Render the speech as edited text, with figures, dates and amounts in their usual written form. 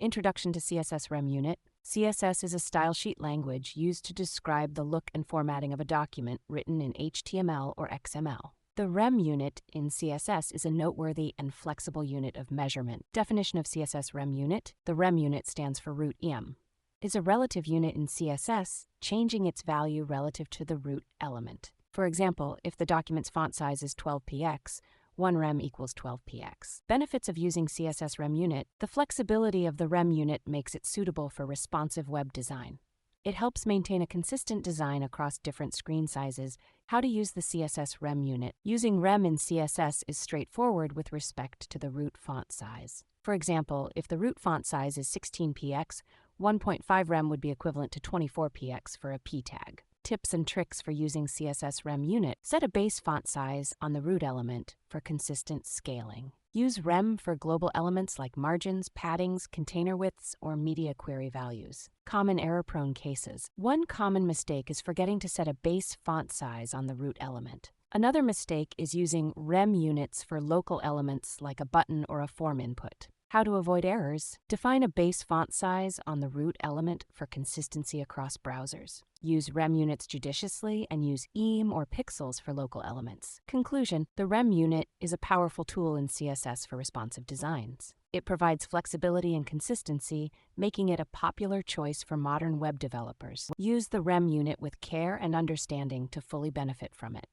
Introduction to CSS Rem Unit. CSS is a style sheet language used to describe the look and formatting of a document written in HTML or XML. The Rem unit in CSS is a noteworthy and flexible unit of measurement. Definition of CSS Rem Unit. The Rem unit stands for root em. Is a relative unit in CSS, changing its value relative to the root element. For example, if the document's font size is 12px, 1 rem equals 12px. Benefits of using CSS Rem Unit. The flexibility of the Rem unit makes it suitable for responsive web design. It helps maintain a consistent design across different screen sizes. How to use the CSS Rem unit. Using Rem in CSS is straightforward with respect to the root font size. For example, if the root font size is 16px, 1.5 rem would be equivalent to 24px for a p tag. Tips and tricks for using CSS Rem Unit. Set a base font size on the root element for consistent scaling. Use Rem for global elements like margins, paddings, container widths, or media query values. Common error-prone cases. One common mistake is forgetting to set a base font size on the root element. Another mistake is using Rem units for local elements like a button or a form input. How to avoid errors. Define a base font size on the root element for consistency across browsers. Use Rem units judiciously and use em or pixels for local elements. Conclusion. The Rem unit is a powerful tool in CSS for responsive designs. It provides flexibility and consistency, making it a popular choice for modern web developers. Use the Rem unit with care and understanding to fully benefit from it.